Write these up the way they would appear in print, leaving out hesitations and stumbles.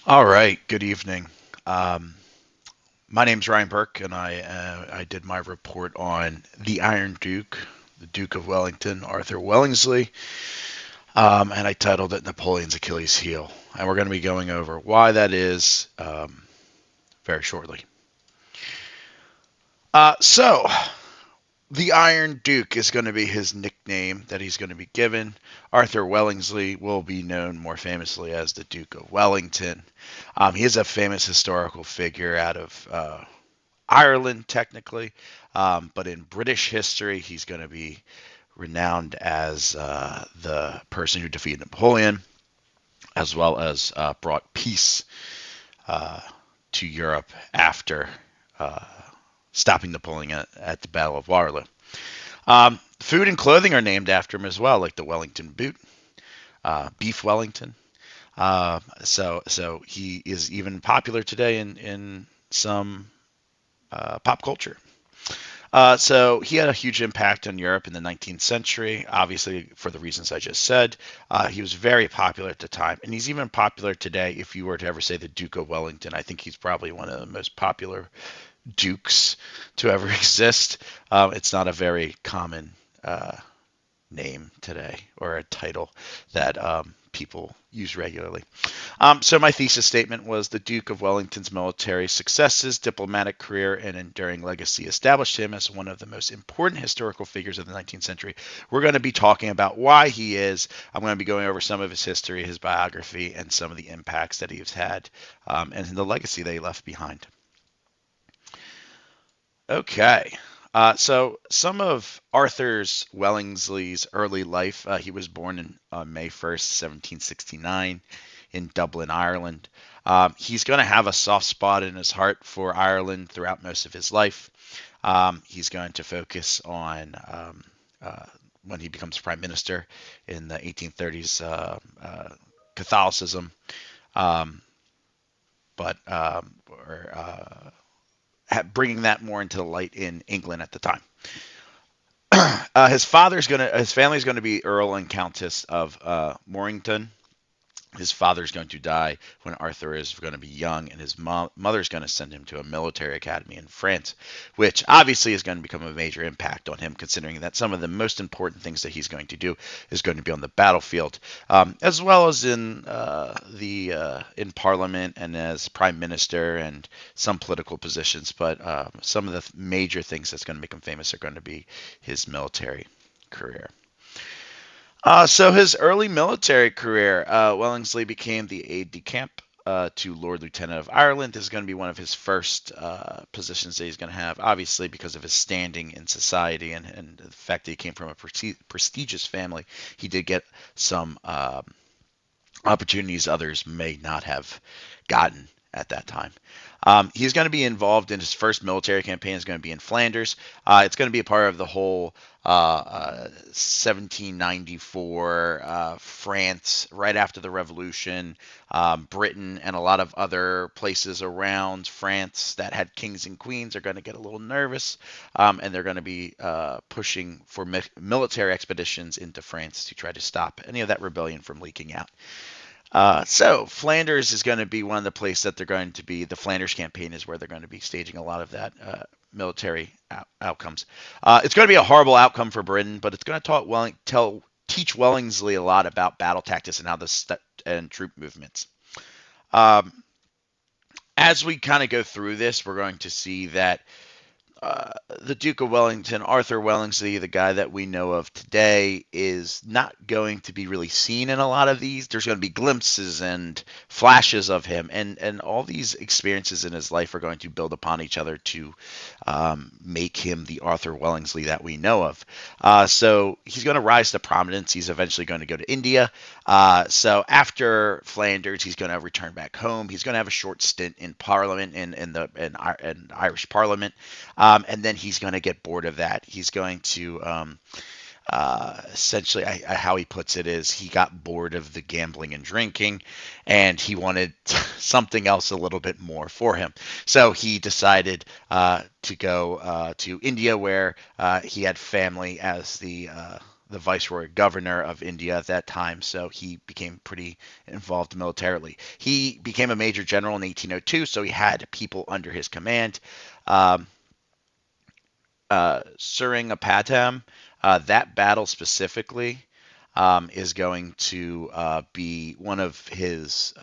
All right, good evening. Um, my name's Ryan Burke, and I did my report on the Iron Duke, the Duke of Wellington, Arthur Wellesley, and I titled it Napoleon's Achilles Heel. And we're going to be going over why that is very shortly. So, the Iron Duke is going to be his nickname that he's going to be given. Arthur Wellesley will be known more famously as the Duke of Wellington. He is a famous historical figure out of Ireland, technically, but in British history, he's going to be renowned as the person who defeated Napoleon, as well as brought peace uh, to Europe after uh, stopping Napoleon at the Battle of Waterloo. Food and clothing are named after him as well, like the Wellington boot, beef Wellington. So he is even popular today in some pop culture. So he had a huge impact on Europe in the 19th century, obviously for the reasons I just said. He was very popular at the time, and he's even popular today. If you were to ever say the Duke of Wellington, I think he's probably one of the most popular dukes to ever exist. It's not a very common name today or a title that people use regularly. So my thesis statement was the Duke of Wellington's military successes, diplomatic career, and enduring legacy established him as one of the most important historical figures of the 19th century. We're going to be talking about why he is. I'm going to be going over some of his history, his biography, and some of the impacts that he's had, and the legacy that he left behind. Okay. So some of Arthur's Wellesley's early life, he was born in May 1st, 1769 in Dublin, Ireland. He's going to have a soft spot in his heart for Ireland throughout most of his life. He's going to focus on uh, when he becomes prime minister in the 1830s, Catholicism, um, but or bringing that more into the light in England at the time. His family is gonna be Earl and Countess of Mornington. His father's going to die when Arthur is going to be young, and his mother's going to send him to a military academy in France, which obviously is going to become a major impact on him, considering that some of the most important things that he's going to do is going to be on the battlefield, as well as in Parliament and as Prime Minister and some political positions. But some of the major things that's going to make him famous are going to be his military career. So his early military career, Wellesley became the aide-de-camp to Lord Lieutenant of Ireland. This is going to be one of his first positions that he's going to have, obviously because of his standing in society and the fact that he came from a prestigious family. He did get some opportunities others may not have gotten at that time. He's going to be involved in his first military campaign is going to be in Flanders. It's going to be a part of the whole 1794 France right after the Revolution, Britain, and a lot of other places around France that had kings and queens are going to get a little nervous, and they're going to be pushing for military expeditions into France to try to stop any of that rebellion from leaking out. So Flanders is going to be one of the places that they're going to be. The Flanders campaign is where they're going to be staging a lot of that military outcomes. It's going to be a horrible outcome for Britain, but it's going to teach Wellesley a lot about battle tactics and how and troop movements. Um, as we kind of go through this, we're going to see that the Duke of Wellington, Arthur Wellesley, the guy that we know of today, is not going to be really seen in a lot of these. There's going to be glimpses and flashes of him, and all these experiences in his life are going to build upon each other to make him the Arthur Wellesley that we know of. So he's going to rise to prominence. He's eventually going to go to India. So after Flanders, he's going to return back home. He's going to have a short stint in Parliament in Irish Parliament. And then he's going to get bored of that. He's going to essentially, how he puts it is, he got bored of the gambling and drinking, and he wanted something else a little bit more for him. So he decided to go to India, where he had family as the the viceroy governor of India at that time, so he became pretty involved militarily. He became a major general in 1802, so he had people under his command. Um, Seringapatam, that battle specifically is going to be one of his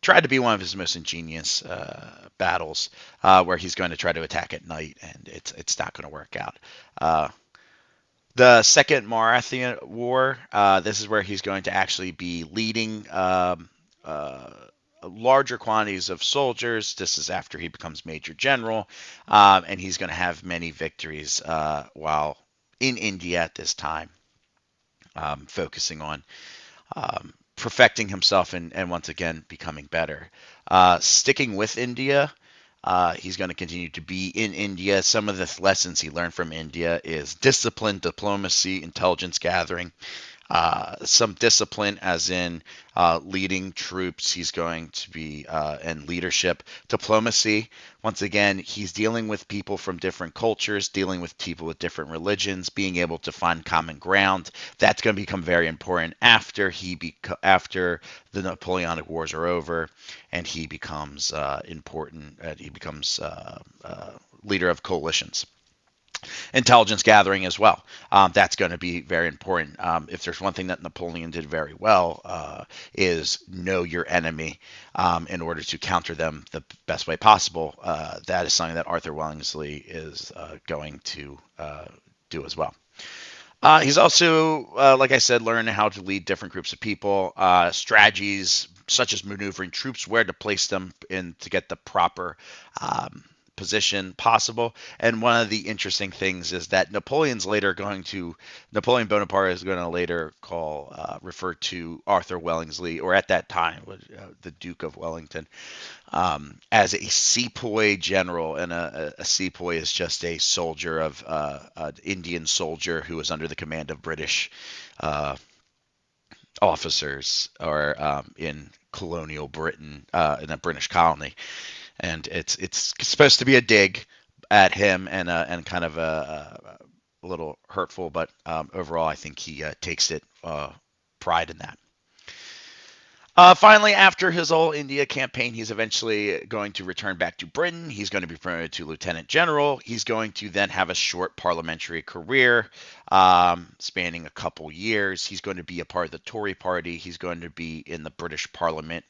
tried to be one of his most ingenious battles, where he's going to try to attack at night, and it's not going to work out. Uh, the Second Maratha War, this is where he's going to actually be leading uh, larger quantities of soldiers. This is after he becomes Major General, and he's going to have many victories while in India at this time, focusing on perfecting himself and once again becoming better. Sticking with India, he's going to continue to be in India. Some of the lessons he learned from India is discipline, diplomacy, intelligence gathering, some discipline, as in leading troops. He's going to be and leadership, diplomacy. Once again, he's dealing with people from different cultures, dealing with people with different religions, being able to find common ground. That's going to become very important after after the Napoleonic Wars are over, and he becomes important. He becomes leader of coalitions. Intelligence gathering as well. That's going to be very important. If there's one thing that Napoleon did very well, is know your enemy in order to counter them the best way possible. That is something that Arthur Wellesley is going to do as well. He's also, like I said, learning how to lead different groups of people, strategies such as maneuvering troops, where to place them in to get the proper position possible. And one of the interesting things is that Napoleon Bonaparte is going to later refer to Arthur Wellesley, or at that time, the Duke of Wellington, as a sepoy general, and a sepoy is just a soldier of an Indian soldier who was under the command of British uh, officers, or in colonial Britain, in a British colony, and it's supposed to be a dig at him, and kind of a little hurtful, but overall I think he takes it pride in that. Finally, after his all India campaign, he's eventually going to return back to Britain. He's going to be promoted to lieutenant general. He's going to then have a short parliamentary career, spanning a couple years. He's going to be a part of the Tory party. He's going to be in the British Parliament,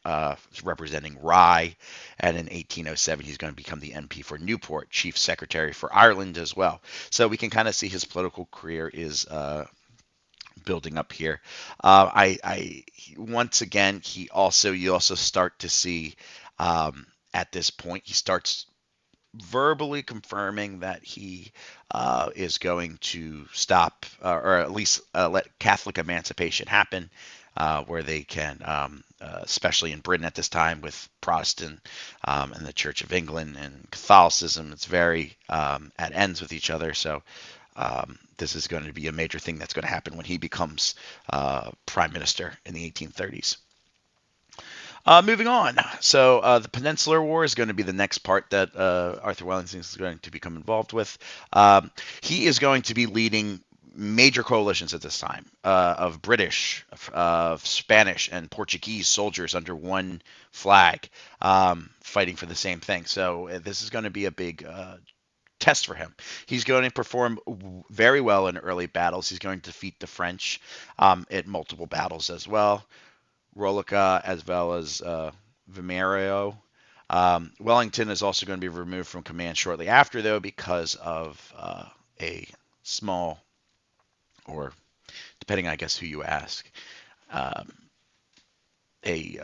representing Rye. And in 1807, he's going to become the MP for Newport, chief secretary for Ireland as well. So we can kind of see his political career is building up here. Once again, you also start to see, at this point, he starts verbally confirming that he is going to stop, or at least let Catholic emancipation happen, where they can, especially in Britain at this time with Protestant and the Church of England and Catholicism, it's very at ends with each other. So this is going to be a major thing that's going to happen when he becomes prime minister in the 1830s. Moving on. So the Peninsular War is going to be the next part that Arthur Wellington is going to become involved with. He is going to be leading major coalitions at this time of British, Spanish, and Portuguese soldiers under one flag, fighting for the same thing. So this is going to be a big test for him. He's going to perform very well in early battles. He's going to defeat the French at multiple battles as well. Rolica as well as Vimerio. Wellington is also going to be removed from command shortly after, though, because of a small, or depending, I guess, who you ask, um, a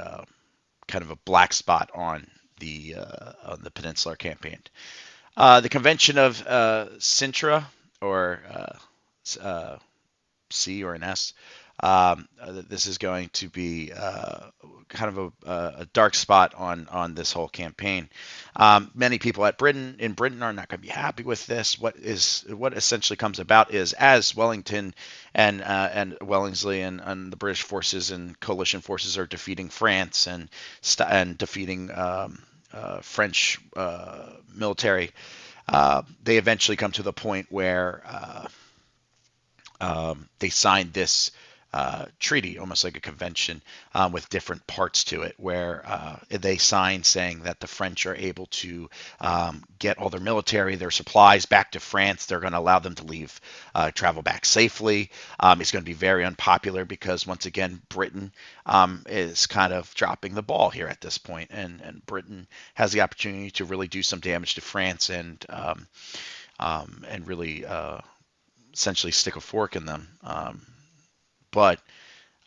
kind of a black spot on the Peninsular Campaign. The Convention of Sintra, or C or an S. This is going to be kind of a dark spot on this whole campaign. Many people in Britain are not going to be happy with this. What essentially comes about is, as Wellington and Wellesley and the British forces and coalition forces are defeating France and defeating French military, they eventually come to the point where they signed this treaty, almost like a convention, with different parts to it, where they signed saying that the French are able to get all their military, their supplies back to France. They're going to allow them to leave, travel back safely. It's going to be very unpopular because, once again, Britain is kind of dropping the ball here at this point, and Britain has the opportunity to really do some damage to France and really essentially stick a fork in them. But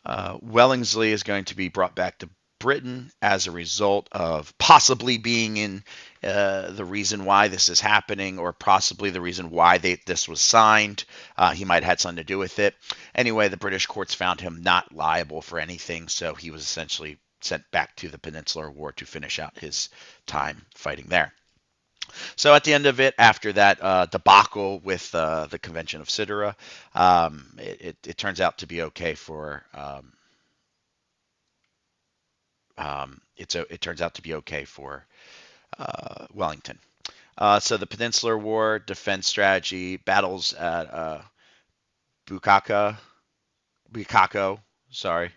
Wellingsley is going to be brought back to Britain as a result of possibly being in the reason why this is happening, or possibly the reason why this was signed. He might have had something to do with it. Anyway, the British courts found him not liable for anything, so he was essentially sent back to the Peninsular War to finish out his time fighting there. So at the end of it, after that debacle with the Convention of Sidera, it turns out to be okay for it turns out to be okay for Wellington. So the Peninsular War, defense strategy, battles at Bukaka, Bukako, sorry,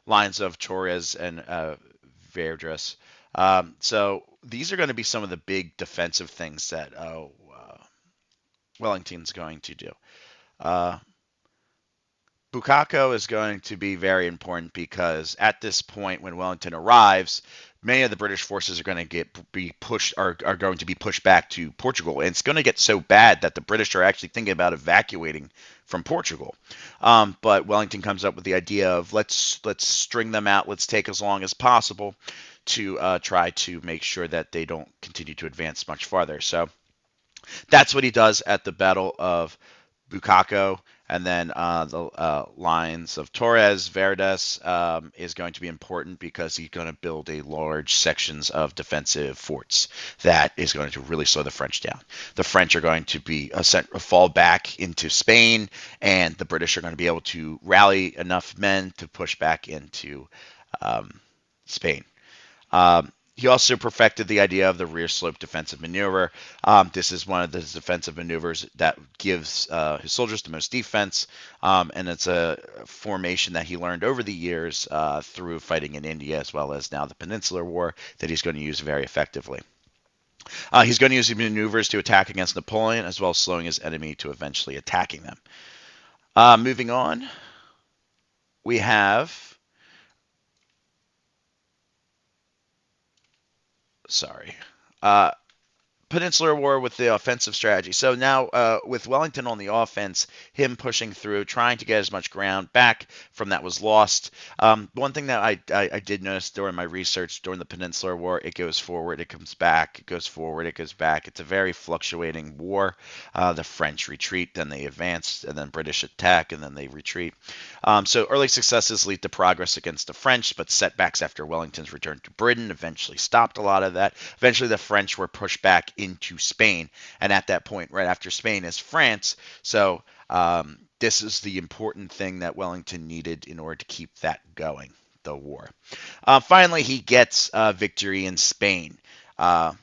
lines of Torres and Verdres. So these are going to be some of the big defensive things that Wellington's going to do. Uh, Bukako is going to be very important because at this point, when Wellington arrives, many of the British forces are going to be pushed are going to be pushed back to Portugal, and it's going to get so bad that the British are actually thinking about evacuating from Portugal. But Wellington comes up with the idea of let's string them out, let's take as long as possible to try to make sure that they don't continue to advance much farther. So that's what he does at the Battle of Bukako. And then the lines of Torres Verdes is going to be important because he's going to build a large sections of defensive forts that is going to really slow the French down. The French are going to be fall back into Spain, and the British are going to be able to rally enough men to push back into Spain. He also perfected the idea of the rear slope defensive maneuver. This is one of the defensive maneuvers that gives his soldiers the most defense, and it's a formation that he learned over the years through fighting in India as well as now the Peninsular War that he's going to use very effectively. He's going to use these maneuvers to attack against Napoleon as well as slowing his enemy to eventually attacking them. Moving on, we have. Sorry. Uh, Peninsular War with the offensive strategy. So now with Wellington on the offense, him pushing through, trying to get as much ground back from that was lost. One thing that I did notice during my research during the Peninsular War, it goes forward, it comes back, it goes forward, it goes back. It's a very fluctuating war. The French retreat, then they advance, and then British attack, and then they retreat. So early successes lead to progress against the French, but setbacks after Wellington's return to Britain eventually stopped a lot of that. Eventually, the French were pushed back into Spain, and at that point, right after Spain is France. So this is the important thing that Wellington needed in order to keep that going, the war. Finally, he gets victory in Spain. Uh,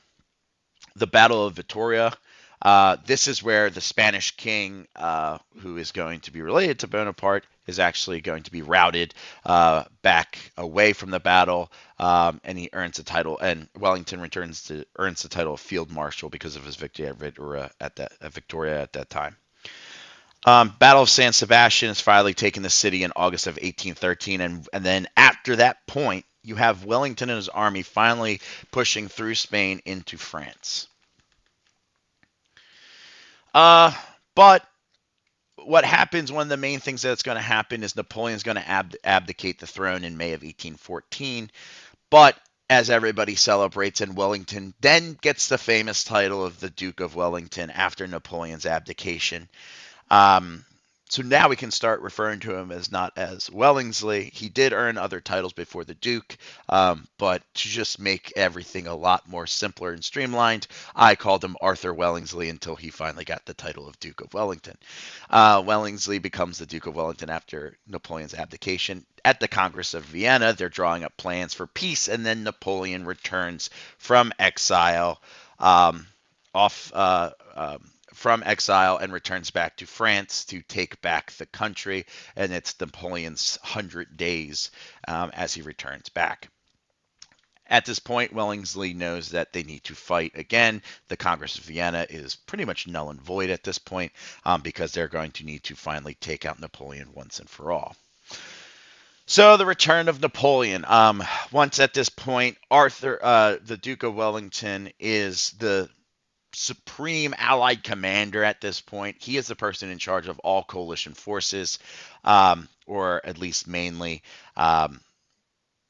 the Battle of Vittoria. This is where the Spanish king, who is going to be related to Bonaparte, is actually going to be routed back away from the battle, and he earns the title. And Wellington earns the title of Field Marshal because of his victory at Victoria at that time. Battle of San Sebastian is finally taken the city in August of 1813, and then after that point, you have Wellington and his army finally pushing through Spain into France. Uh, but what happens, one of the main things that's going to happen is Napoleon's going to abdicate the throne in May of 1814. But as everybody celebrates, and Wellington then gets the famous title of the Duke of Wellington after Napoleon's abdication. Um, so now we can start referring to him as not as Wellingsley. He did earn other titles before the Duke, but to just make everything a lot more simpler and streamlined, I called him Arthur Wellingsley until he finally got the title of Duke of Wellington. Wellingsley becomes the Duke of Wellington after Napoleon's abdication. At the Congress of Vienna, they're drawing up plans for peace, and then Napoleon returns from exile off from exile and returns back to France to take back the country. And it's Napoleon's 100 days as he returns back. At this point, Wellesley knows that they need to fight again. The Congress of Vienna is pretty much null and void at this point because they're going to need to finally take out Napoleon once and for all. So the return of Napoleon. Once at this point, Arthur, the Duke of Wellington, is the supreme Allied commander at this point. He is the person in charge of all coalition forces, or at least mainly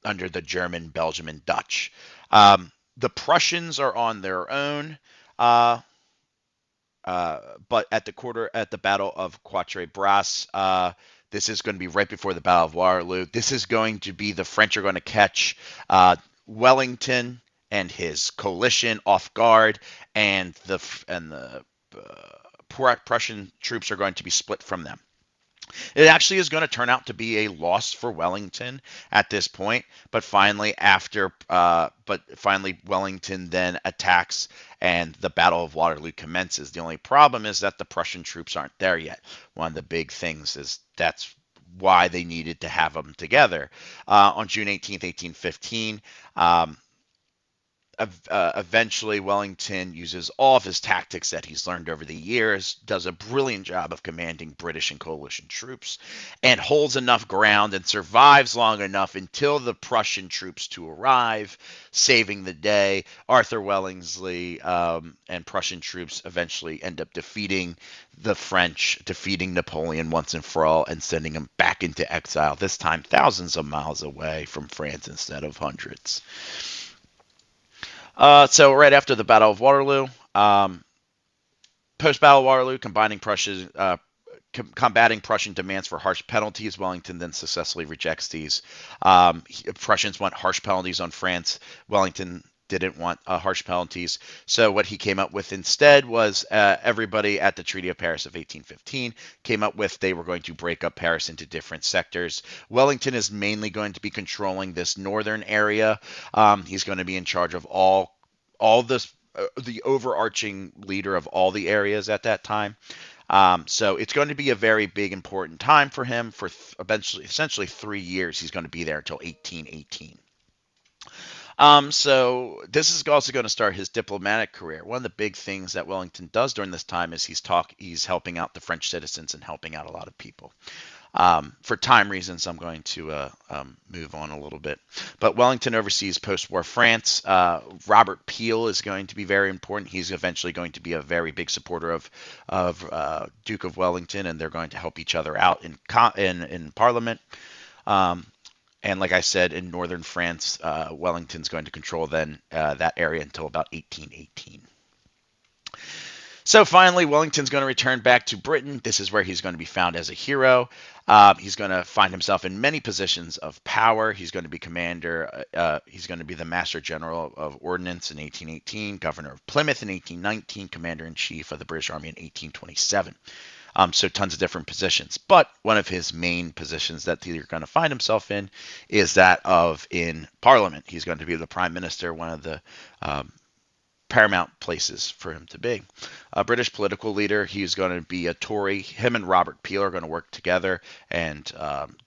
under the German, Belgium, and Dutch. The Prussians are on their own. Uh, but at the Battle of Quatre Bras, this is going to be right before the Battle of Waterloo. This is going to be the French are going to catch Wellington and his coalition off guard, and the Prussian troops are going to be split from them. It actually is going to turn out to be a loss for Wellington at this point, but finally Wellington then attacks and the Battle of Waterloo commences. The only problem is that the Prussian troops aren't there yet. One of the big things is that's why they needed to have them together. On June 18th, 1815, eventually Wellington uses all of his tactics that he's learned over the years, does a brilliant job of commanding British and coalition troops, and holds enough ground and survives long enough until the Prussian troops to arrive, saving the day. Arthur Wellesley and Prussian troops eventually end up defeating the French, defeating Napoleon once and for all, and sending him back into exile, this time thousands of miles away from France instead of hundreds. So right after the Battle of Waterloo, post-battle Waterloo, combating Prussian demands for harsh penalties, Wellington then successfully rejects these. Prussians want harsh penalties on France. Wellington didn't want harsh penalties. So what he came up with instead was everybody at the Treaty of Paris of 1815 came up with they were going to break up Paris into different sectors. Wellington is mainly going to be controlling this northern area. He's going to be in charge of all this, the overarching leader of all the areas at that time. So it's going to be a very big, important time for him. For essentially 3 years, he's going to be there until 1818. So this is also going to start his diplomatic career. One of the big things that Wellington does during this time is he's helping out the French citizens and helping out a lot of people. For time reasons, I'm going to move on a little bit. But Wellington oversees post-war France. Robert Peel is going to be very important. He's eventually going to be a very big supporter of Duke of Wellington, and they're going to help each other out in Parliament. And like I said, in northern France, Wellington's going to control then that area until about 1818. So finally, Wellington's going to return back to Britain. This is where he's going to be found as a hero. He's going to find himself in many positions of power. He's going to be commander. He's going to be the Master General of Ordnance in 1818, Governor of Plymouth in 1819, Commander-in-Chief of the British Army in 1827. So tons of different positions. But one of his main positions that you're going to find himself in is that of in Parliament. He's going to be the Prime Minister, one of the paramount places for him to be. A British political leader, he's going to be a Tory. Him and Robert Peel are going to work together, and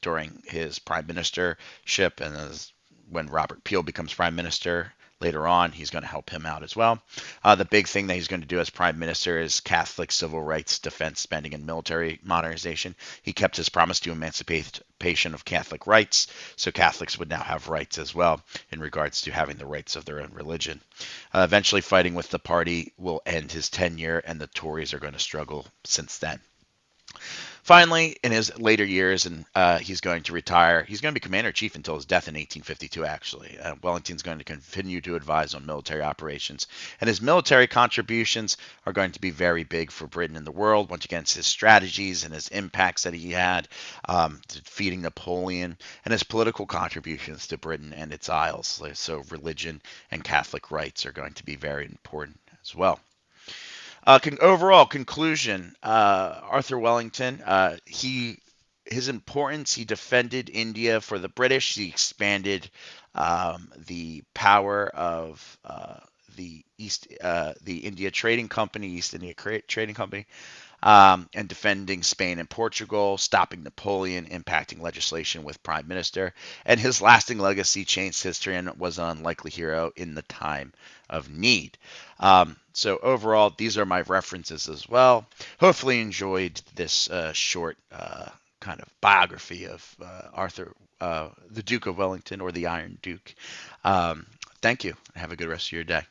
during his prime ministership, and when Robert Peel becomes prime minister later on, he's going to help him out as well. The big thing that he's going to do as prime minister is Catholic civil rights, defense spending, and military modernization. He kept his promise to emancipation of Catholic rights, so Catholics would now have rights as well in regards to having the rights of their own religion. Eventually, fighting with the party will end his tenure, and the Tories are going to struggle since then. Finally, in his later years, and he's going to retire. He's going to be commander-in-chief until his death in 1852, actually. Wellington's going to continue to advise on military operations. And his military contributions are going to be very big for Britain and the world. Once again, it's his strategies and his impacts that he had, defeating Napoleon, and his political contributions to Britain and its isles. So religion and Catholic rights are going to be very important as well. Overall conclusion: Arthur Wellington, his importance. He defended India for the British. He expanded the power of the India Trading Company, East India Trading Company, and defending Spain and Portugal, stopping Napoleon, impacting legislation with prime minister, and his lasting legacy changed history and was an unlikely hero in the time of need. So overall, these are my references as well. Hopefully, you enjoyed this short kind of biography of Arthur, the Duke of Wellington, or the Iron Duke. Um, Thank you. Have a good rest of your day.